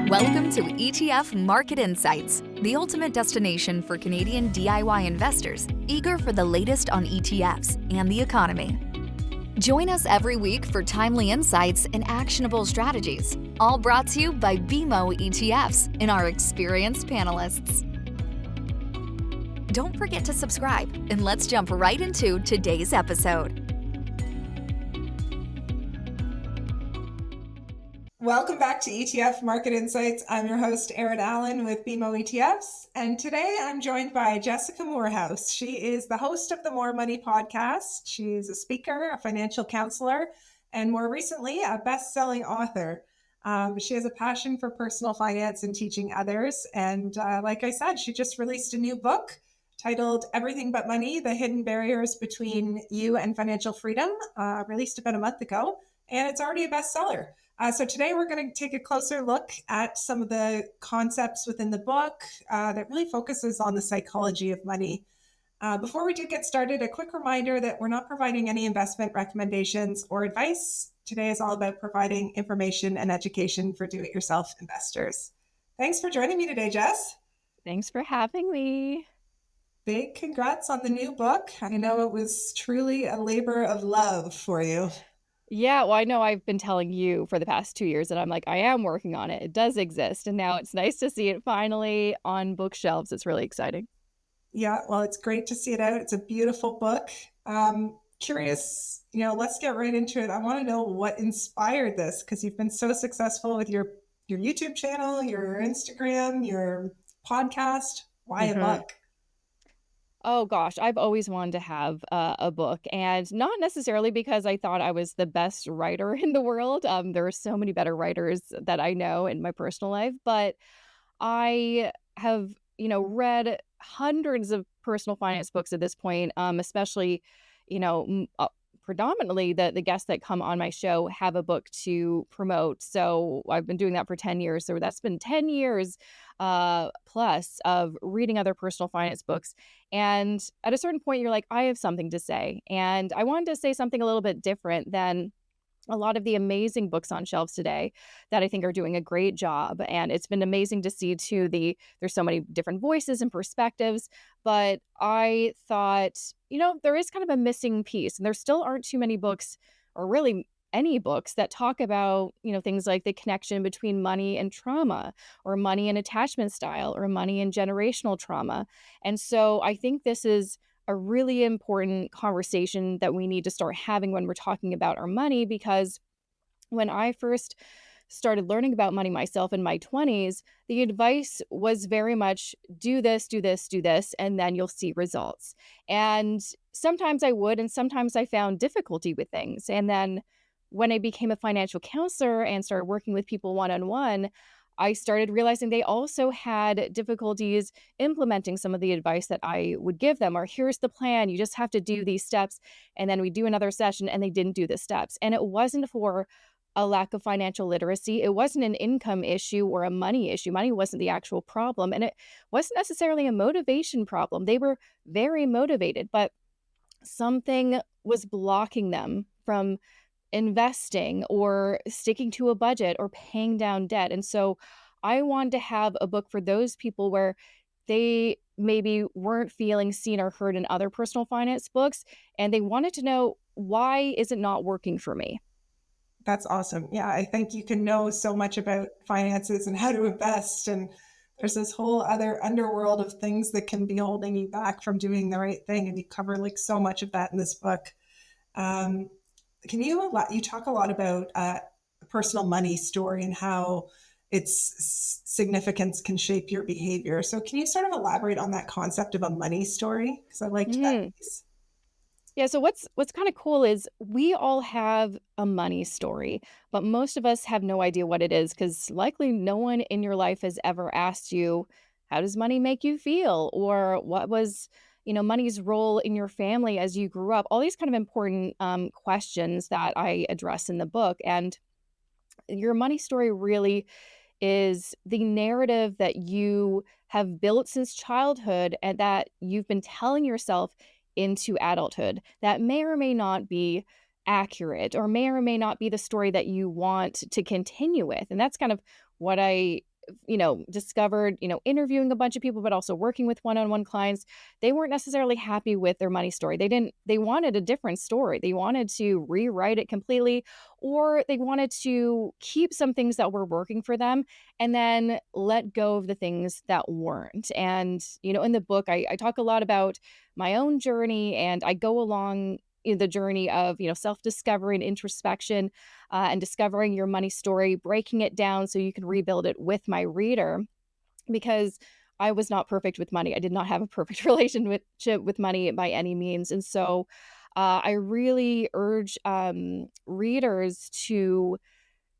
Welcome to ETF Market Insights, the ultimate destination for Canadian DIY investors eager for the latest on ETFs and the economy. Join us every week for timely insights and actionable strategies, all brought to you by BMO ETFs and our experienced panelists. Don't forget to subscribe, and let's jump right into today's episode. Welcome back to ETF Market Insights. I'm your host, Erin Allen with BMO ETFs, and today I'm joined by Jessica Moorhouse. She is the host of the More Money podcast. She's a speaker, a financial counselor, and more recently, a best-selling author. She has a passion for personal finance and teaching others, and like I said, she just released a new book titled Everything But Money, The Hidden Barriers Between You and Financial Freedom, released about a month ago, and it's already a bestseller. So today we're going to take a closer look at some of the concepts within the book that really focuses on the psychology of money. Before we do get started, a quick reminder that we're not providing any investment recommendations or advice. Today is all about providing information and education for do-it-yourself investors. Thanks for joining me today, Jess. Thanks for having me. Big congrats on the new book. I know it was truly a labor of love for you. Yeah, well, I know I've been telling you for the past 2 years that I'm like, I am working on it. It does exist. And now it's nice to see it finally on bookshelves. It's really exciting. Yeah, well, it's great to see it out. It's a beautiful book. Curious, let's get right into it. I want to know what inspired this, because you've been so successful with your YouTube channel, your Instagram, your podcast. Why a book? Oh gosh, I've always wanted to have a book, and not necessarily because I thought I was the best writer in the world. There are so many better writers that I know in my personal life, but I have, read hundreds of personal finance books at this point, especially, predominantly the guests that come on my show have a book to promote. So I've been doing that for 10 years. So that's been 10 years plus of reading other personal finance books. And at a certain point, you're like, I have something to say. And I wanted to say something a little bit different than a lot of the amazing books on shelves today that I think are doing a great job. And it's been amazing to see too, there's so many different voices and perspectives, but I thought, there is kind of a missing piece, and there still aren't too many books, or really any books, that talk about, things like the connection between money and trauma, or money and attachment style, or money and generational trauma. And so I think this is a really important conversation that we need to start having when we're talking about our money, because when I first started learning about money myself in my 20s, the advice was very much do this, do this, do this, and then you'll see results. And sometimes I would, and sometimes I found difficulty with things. And then when I became a financial counselor and started working with people one-on-one, I started realizing they also had difficulties implementing some of the advice that I would give them, or here's the plan, you just have to do these steps. And then we do another session and they didn't do the steps. And it wasn't for a lack of financial literacy. It wasn't an income issue or a money issue. Money wasn't the actual problem. And it wasn't necessarily a motivation problem. They were very motivated, but something was blocking them from investing or sticking to a budget or paying down debt. And so I wanted to have a book for those people where they maybe weren't feeling seen or heard in other personal finance books, and they wanted to know, why is it not working for me? That's awesome. Yeah, I think you can know so much about finances and how to invest, and there's this whole other underworld of things that can be holding you back from doing the right thing, and you cover so much of that in this book. You talk a lot about personal money story and how its significance can shape your behavior. So can you sort of elaborate on that concept of a money story? Because I liked that piece. Yeah, so what's kind of cool is we all have a money story, but most of us have no idea what it is, because likely no one in your life has ever asked you, how does money make you feel? Or what was money's role in your family as you grew up? All these kind of important questions that I address in the book. And your money story really is the narrative that you have built since childhood and that you've been telling yourself into adulthood that may or may not be accurate, or may not be the story that you want to continue with. And that's kind of what I discovered, interviewing a bunch of people, but also working with one-on-one clients, they weren't necessarily happy with their money story. They wanted a different story. They wanted to rewrite it completely, or they wanted to keep some things that were working for them and then let go of the things that weren't. And, in the book, I talk a lot about my own journey, and I go along in the journey of, self-discovery and introspection, and discovering your money story, breaking it down so you can rebuild it with my reader, because I was not perfect with money. I did not have a perfect relationship with money by any means. And so I really urge readers to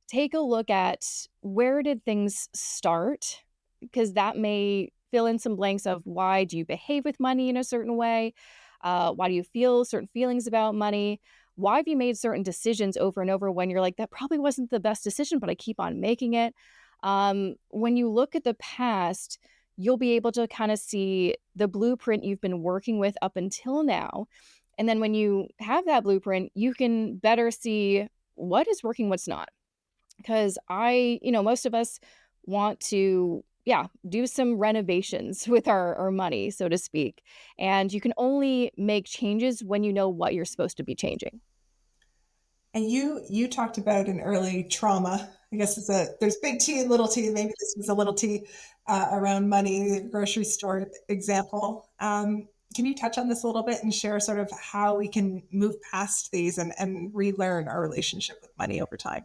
take a look at, where did things start? Because that may fill in some blanks of, why do you behave with money in a certain way? Why do you feel certain feelings about money? Why have you made certain decisions over and over when you're like, that probably wasn't the best decision, but I keep on making it? When you look at the past, you'll be able to kind of see the blueprint you've been working with up until now. And then when you have that blueprint, you can better see what is working, what's not. Because most of us want to, yeah, do some renovations with our money, so to speak. And you can only make changes when you know what you're supposed to be changing. And you talked about an early trauma. I guess there's big T and little t. Maybe this was a little t around money, the grocery store example. Can you touch on this a little bit and share sort of how we can move past these and relearn our relationship with money over time?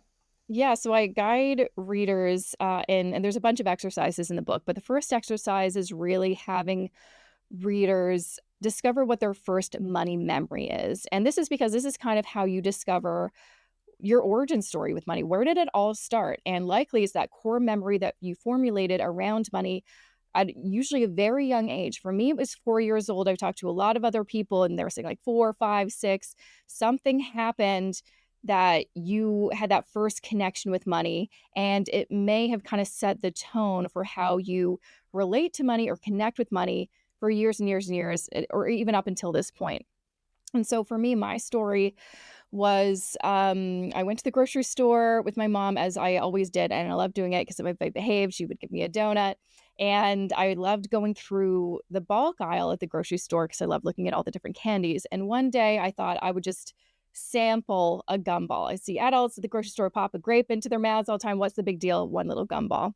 Yeah, so I guide readers, and there's a bunch of exercises in the book, but the first exercise is really having readers discover what their first money memory is. And this is because this is kind of how you discover your origin story with money. Where did it all start? And likely is that core memory that you formulated around money at usually a very young age. For me, it was 4 years old. I've talked to a lot of other people, and they're saying like 4, 5, 6. Something happened that you had that first connection with money, and it may have kind of set the tone for how you relate to money or connect with money for years and years and years, or even up until this point. And so for me, my story was, I went to the grocery store with my mom, as I always did, and I loved doing it because if I behaved, she would give me a donut. And I loved going through the bulk aisle at the grocery store because I loved looking at all the different candies. And one day I thought I would just sample a gumball. I see adults at the grocery store pop a grape into their mouths all the time. What's the big deal? One little gumball.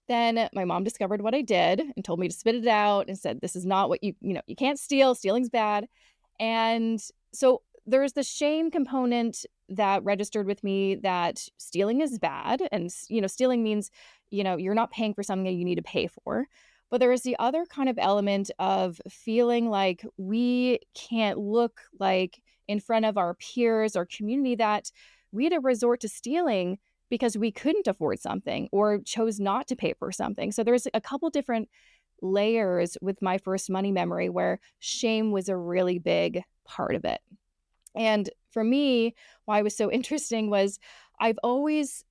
Then my mom discovered what I did and told me to spit it out and said, this is not what you can't steal. Stealing's bad. And so there's the shame component that registered with me that stealing is bad. And, stealing means, you're not paying for something that you need to pay for. But there is the other kind of element of feeling like we can't look like in front of our peers or community that we had to resort to stealing because we couldn't afford something or chose not to pay for something. So there's a couple different layers with my first money memory where shame was a really big part of it. And for me, why it was so interesting was I've always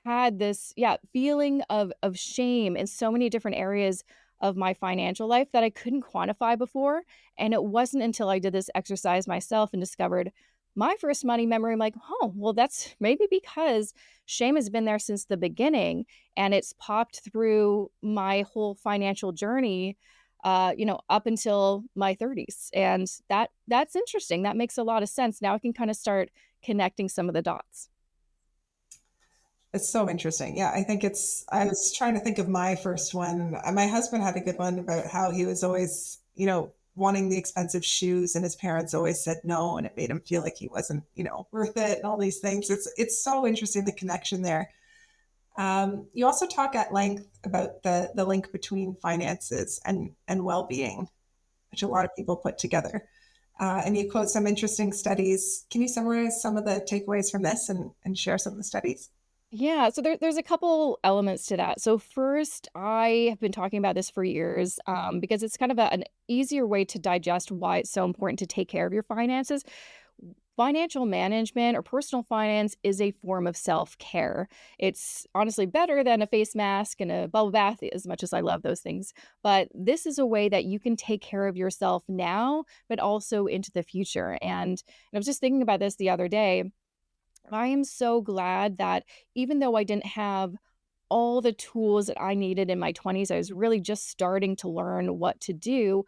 had this, feeling of shame in so many different areas of my financial life that I couldn't quantify before. And it wasn't until I did this exercise myself and discovered my first money memory, I'm like, oh, well, that's maybe because shame has been there since the beginning, and it's popped through my whole financial journey, up until my 30s. And that's interesting. That makes a lot of sense. Now I can kind of start connecting some of the dots. It's so interesting. Yeah, I was trying to think of my first one. My husband had a good one about how he was always, wanting the expensive shoes, and his parents always said no, and it made him feel like he wasn't, worth it, and all these things. It's so interesting, the connection there. You also talk at length about the link between finances and well-being, which a lot of people put together. And you quote some interesting studies. Can you summarize some of the takeaways from this and share some of the studies? Yeah, so there's a couple elements to that. So first, I have been talking about this for years, because it's kind of an easier way to digest why it's so important to take care of your finances. Financial management or personal finance is a form of self-care. It's honestly better than a face mask and a bubble bath, as much as I love those things. But this is a way that you can take care of yourself now, but also into the future. And I was just thinking about this the other day. I am so glad that even though I didn't have all the tools that I needed in my 20s. I was really just starting to learn what to do.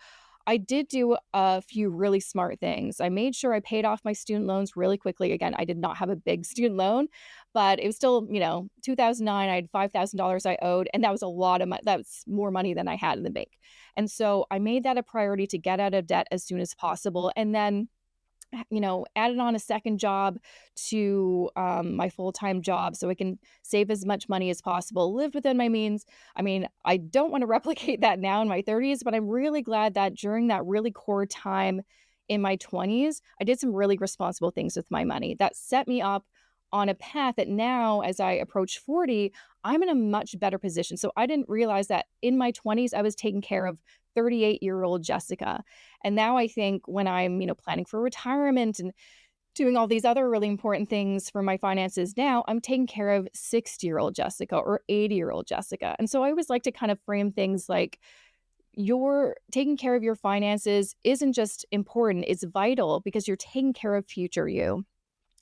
I did do a few really smart things. I made sure I paid off my student loans really quickly. Again, I did not have a big student loan, but it was still, 2009, I had $5,000 I owed, and that was a lot of money. That was more money than I had in the bank. And so I made that a priority to get out of debt as soon as possible. And then added on a second job to my full-time job so I can save as much money as possible, live within my means. I mean, I don't want to replicate that now in my 30s, but I'm really glad that during that really core time in my 20s, I did some really responsible things with my money that set me up on a path that now, as I approach 40, I'm in a much better position. So I didn't realize that in my 20s, I was taking care of 38-year-old Jessica. And now I think when I'm, planning for retirement and doing all these other really important things for my finances now, I'm taking care of 60-year-old Jessica or 80-year-old Jessica. And so I always like to kind of frame things like you're taking care of your finances isn't just important, it's vital because you're taking care of future you.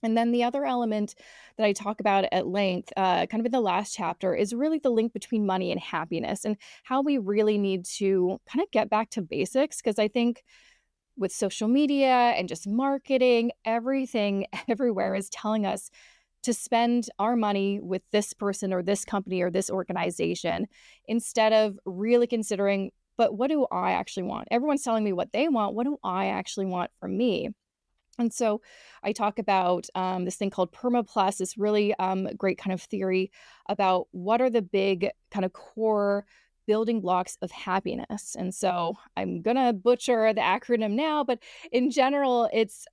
And then the other element that I talk about at length, kind of in the last chapter, is really the link between money and happiness and how we really need to kind of get back to basics. Because I think with social media and just marketing, everything everywhere is telling us to spend our money with this person or this company or this organization instead of really considering, but what do I actually want? Everyone's telling me what they want. What do I actually want from me? And so I talk about this thing called permaplus, this really great kind of theory about what are the big kind of core building blocks of happiness. And so I'm going to butcher the acronym now, but in general, it's,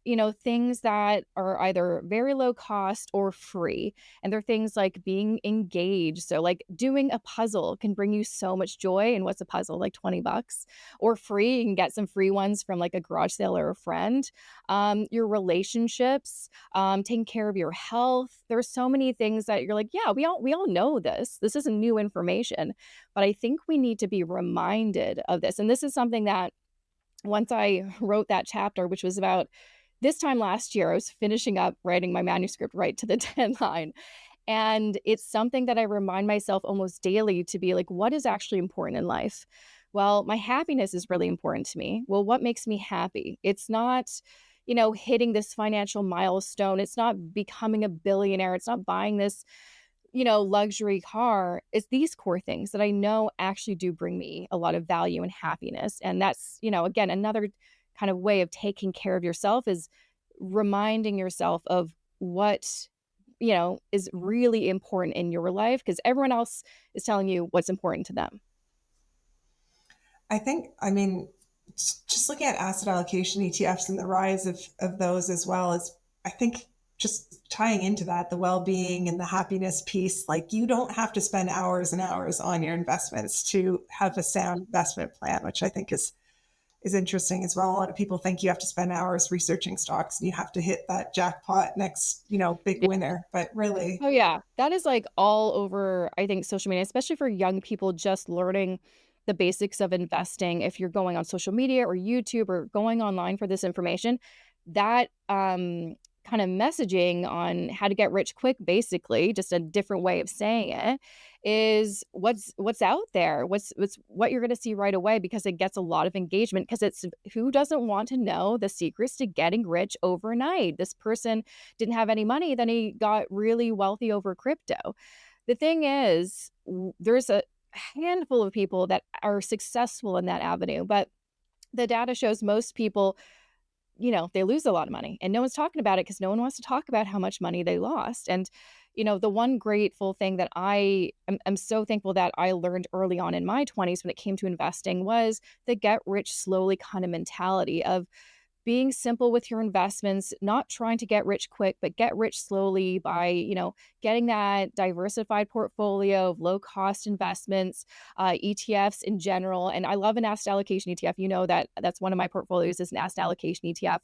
things that are either very low cost or free. And they're things like being engaged. So like doing a puzzle can bring you so much joy. And what's a puzzle? Like $20 or free. You can get some free ones from like a garage sale or a friend. Your relationships, taking care of your health. There's so many things that you're like, yeah, we all know this. This isn't new information, but I think we need to be reminded of this. And this is something that once I wrote that chapter, which was about this time last year, I was finishing up writing my manuscript right to the deadline. And it's something that I remind myself almost daily to be like, what is actually important in life? Well, my happiness is really important to me. Well, what makes me happy? It's not, hitting this financial milestone. It's not becoming a billionaire. It's not buying this, luxury car. It's these core things that I know actually do bring me a lot of value and happiness. And that's, again, another kind of way of taking care of yourself is reminding yourself of what is really important in your life because everyone else is telling you what's important to them. I mean, just looking at asset allocation ETFs and the rise of those as well as I think just tying into that, the well-being and the happiness piece, like you don't have to spend hours and hours on your investments to have a sound investment plan, which I think is interesting as well. A lot of people think you have to spend hours researching stocks and you have to hit that jackpot next, big winner, but really. Oh yeah, that is like all over, I think, social media, especially for young people just learning the basics of investing. If you're going on social media or YouTube or going online for this information, that kind of messaging on how to get rich quick, basically, just a different way of saying it, is what's out there, what you're going to see right away because it gets a lot of engagement because it's who doesn't want to know the secrets to getting rich overnight. This person didn't have any money, then he got really wealthy over crypto. The thing is, there's a handful of people that are successful in that avenue, but the data shows most people, they lose a lot of money and no one's talking about it because no one wants to talk about how much money they lost. And, the one grateful thing that I'm so thankful that I learned early on in my 20s when it came to investing was the get rich slowly kind of mentality of being simple with your investments, not trying to get rich quick, but get rich slowly by, getting that diversified portfolio of low cost investments, ETFs in general. And I love an asset allocation ETF. That's one of my portfolios is an asset allocation ETF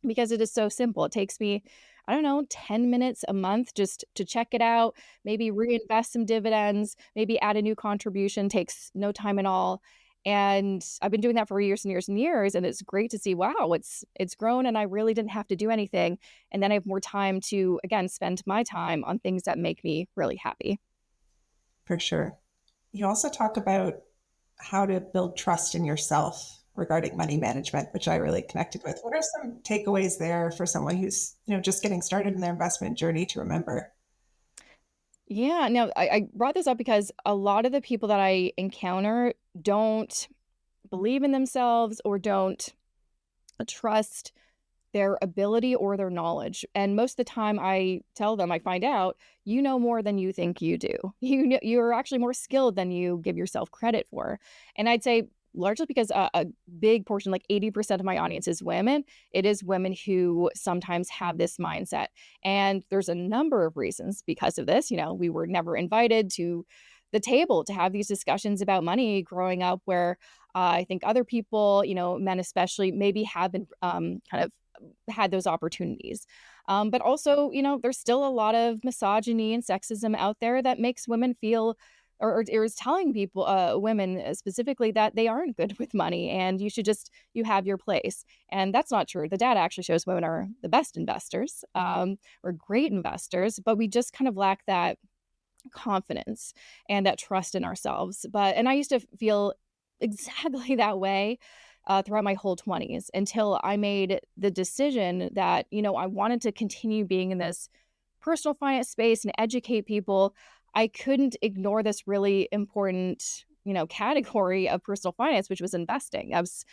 because it is so simple. It takes me, I don't know, 10 minutes a month just to check it out, maybe reinvest some dividends, maybe add a new contribution, takes no time at all. And I've been doing that for years and years and years. And it's great to see, wow, it's grown and I really didn't have to do anything. And then I have more time to, again, spend my time on things that make me really happy. For sure. You also talk about how to build trust in yourself regarding money management, which I really connected with. What are some takeaways there for someone who's, just getting started in their investment journey to remember? Yeah, no, I brought this up because a lot of the people that I encounter don't believe in themselves or don't trust their ability or their knowledge. And most of the time I tell them, I find out, you know more than you think you do. You're actually more skilled than you give yourself credit for. And I'd say largely because a big portion, like 80% of my audience is women. It is women who sometimes have this mindset. And there's a number of reasons because of this. We were never invited to the table to have these discussions about money growing up where I think other people, men especially, maybe have been kind of had those opportunities. But also, there's still a lot of misogyny and sexism out there that makes women feel or is telling people, women specifically, that they aren't good with money and you have your place. And that's not true. The data actually shows women are the best investors, or great investors, but we just kind of lack that confidence and that trust in ourselves. And I used to feel exactly that way throughout my whole 20s until I made the decision that, I wanted to continue being in this personal finance space and educate people. I couldn't ignore this really important, category of personal finance, which was investing. I was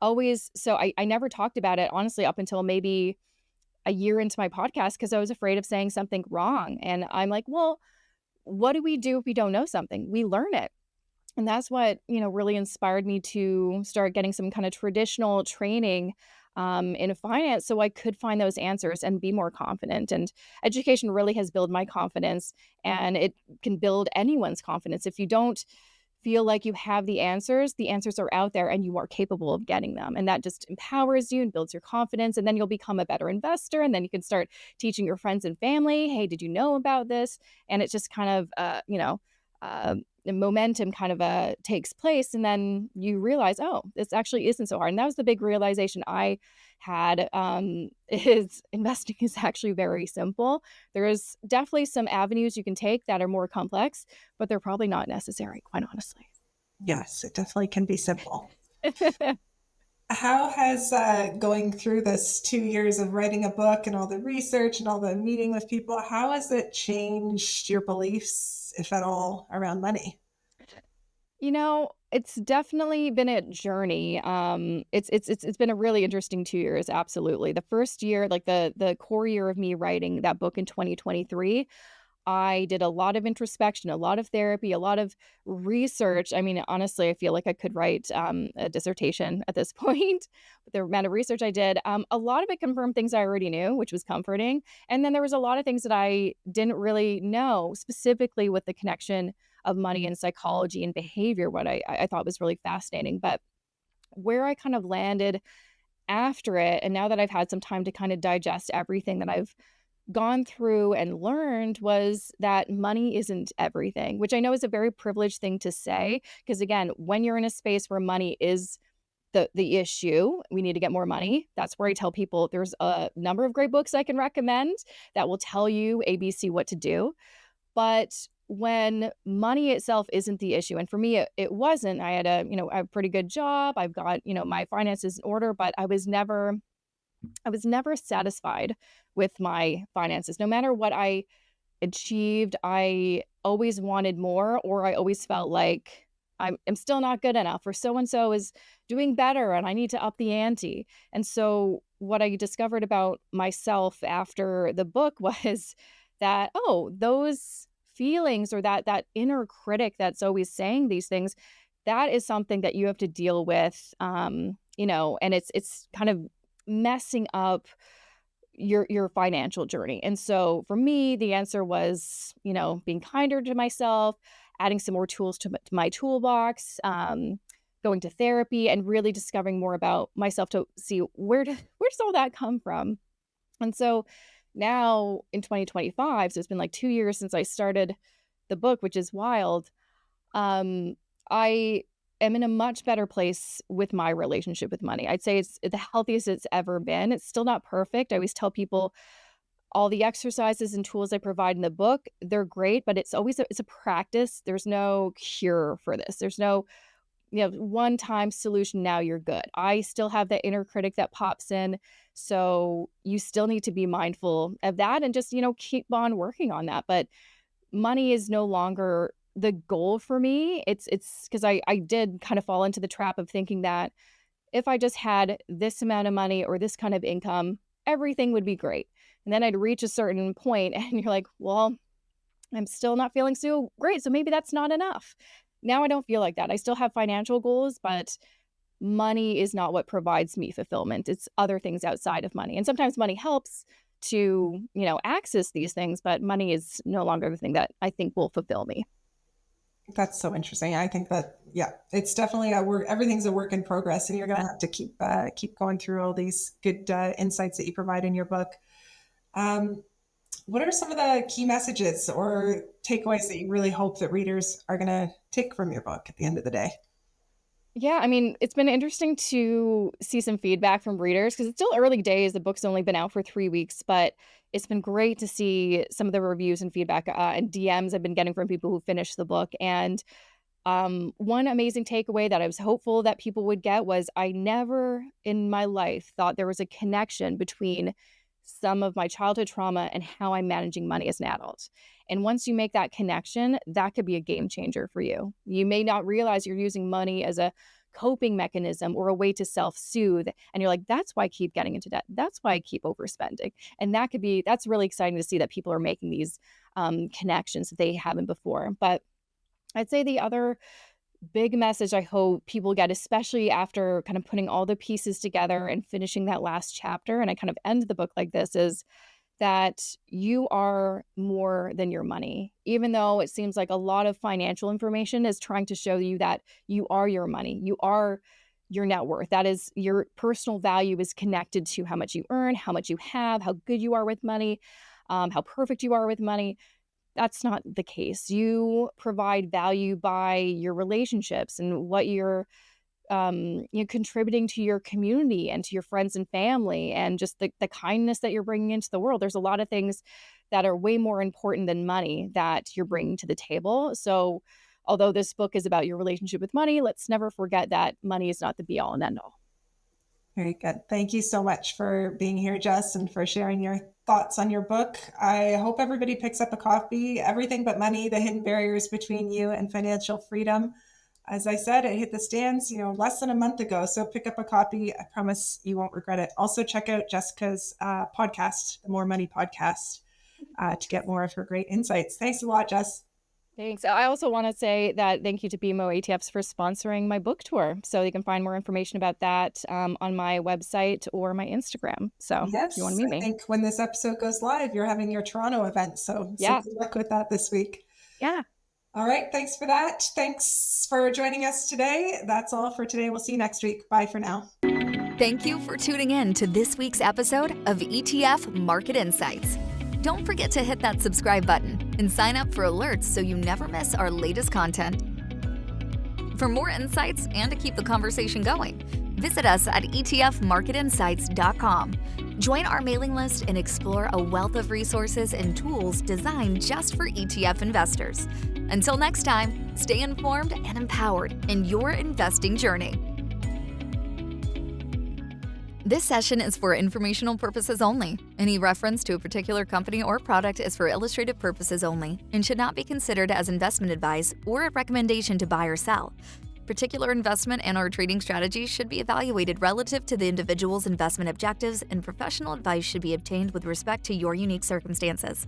always, so I never talked about it, honestly, up until maybe a year into my podcast because I was afraid of saying something wrong. And I'm like, well, what do we do if we don't know something? We learn it. And that's what, really inspired me to start getting some kind of traditional training in finance so I could find those answers and be more confident. And education really has built my confidence, and it can build anyone's confidence. If you don't feel like you have the answers are out there and you are capable of getting them. And that just empowers you and builds your confidence. And then you'll become a better investor. And then you can start teaching your friends and family, hey, did you know about this? And it's just kind of, the momentum kind of takes place. And then you realize, oh, this actually isn't so hard. And that was the big realization I had, is investing is actually very simple. There is definitely some avenues you can take that are more complex, but they're probably not necessary, quite honestly. Yes, it definitely can be simple. How has going through this 2 years of writing a book and all the research and all the meeting with people, how has it changed your beliefs, if at all, around money? It's definitely been a journey. It's been a really interesting 2 years, absolutely. The first year, like the core year of me writing that book in 2023, I did a lot of introspection, a lot of therapy, a lot of research. I mean, honestly, I feel like I could write a dissertation at this point with the amount of research I did. A lot of it confirmed things I already knew, which was comforting. And then there was a lot of things that I didn't really know, specifically with the connection of money and psychology and behavior, what I thought was really fascinating. But where I kind of landed after it, and now that I've had some time to kind of digest everything that I've gone through and learned, was that money isn't everything, which I know is a very privileged thing to say. Because again, when you're in a space where money is the issue, we need to get more money. That's where I tell people there's a number of great books I can recommend that will tell you ABC what to do. But when money itself isn't the issue, and for me, it wasn't. I had a pretty good job. I've got, my finances in order, but I was never satisfied with my finances. No matter what I achieved, I always wanted more, or I always felt like I'm still not good enough, or so and so is doing better and I need to up the ante. And so what I discovered about myself after the book was that, oh, those feelings, or that inner critic that's always saying these things, that is something that you have to deal with, and it's kind of messing up your financial journey. And so for me, the answer was, being kinder to myself, adding some more tools to my toolbox, going to therapy, and really discovering more about myself to see where does all that come from. And so now in 2025, so it's been like 2 years since I started the book, which is wild. I am in a much better place with my relationship with money. I'd say it's the healthiest it's ever been. It's still not perfect. I always tell people all the exercises and tools I provide in the book, they're great, but it's always it's a practice. There's no cure for this. There's no, one-time solution, now you're good. I still have that inner critic that pops in. So you still need to be mindful of that and just, keep on working on that. But money is no longer the goal for me. It's because I did kind of fall into the trap of thinking that if I just had this amount of money or this kind of income, everything would be great. And then I'd reach a certain point and you're like, well, I'm still not feeling so great. So maybe that's not enough. Now I don't feel like that. I still have financial goals, but money is not what provides me fulfillment. It's other things outside of money. And sometimes money helps to, access these things, but money is no longer the thing that I think will fulfill me. That's so interesting. I think that, it's definitely everything's a work in progress, and you're going to have to keep going through all these good insights that you provide in your book. What are some of the key messages or takeaways that you really hope that readers are going to take from your book at the end of the day? Yeah, I mean, it's been interesting to see some feedback from readers because it's still early days. The book's only been out for 3 weeks, but it's been great to see some of the reviews and feedback and DMs I've been getting from people who finished the book. And one amazing takeaway that I was hopeful that people would get was I never in my life thought there was a connection between some of my childhood trauma and how I'm managing money as an adult. And once you make that connection, that could be a game changer for you. You may not realize you're using money as a coping mechanism or a way to self-soothe. And you're like, that's why I keep getting into debt. That's why I keep overspending. And that's really exciting to see that people are making these connections that they haven't before. But I'd say the other big message I hope people get, especially after kind of putting all the pieces together and finishing that last chapter, and I kind of end the book like this, is that you are more than your money. Even though it seems like a lot of financial information is trying to show you that you are your money, you are your net worth. That is, your personal value is connected to how much you earn, how much you have, how good you are with money, how perfect you are with money. That's not the case. You provide value by your relationships and what you're contributing to your community and to your friends and family, and just the kindness that you're bringing into the world. There's a lot of things that are way more important than money that you're bringing to the table. So although this book is about your relationship with money, let's never forget that money is not the be all and end all. Very good. Thank you so much for being here, Jess, and for sharing your thoughts on your book. I hope everybody picks up a copy. Everything But Money, The Hidden Barriers Between You and Financial Freedom. As I said, it hit the stands, less than a month ago. So pick up a copy. I promise you won't regret it. Also check out Jessica's podcast, the More Money Podcast, to get more of her great insights. Thanks a lot, Jess. Thanks. I also want to say that thank you to BMO ETFs for sponsoring my book tour. So you can find more information about that on my website or my Instagram. So yes, if you want to meet me. I think when this episode goes live, you're having your Toronto event. So good luck with that this week. Yeah. All right. Thanks for that. Thanks for joining us today. That's all for today. We'll see you next week. Bye for now. Thank you for tuning in to this week's episode of ETF Market Insights. Don't forget to hit that subscribe button and sign up for alerts so you never miss our latest content. For more insights and to keep the conversation going, visit us at etfmarketinsights.com. Join our mailing list and explore a wealth of resources and tools designed just for ETF investors. Until next time, stay informed and empowered in your investing journey. This session is for informational purposes only. Any reference to a particular company or product is for illustrative purposes only and should not be considered as investment advice or a recommendation to buy or sell. Particular investment and/or trading strategies should be evaluated relative to the individual's investment objectives, and professional advice should be obtained with respect to your unique circumstances.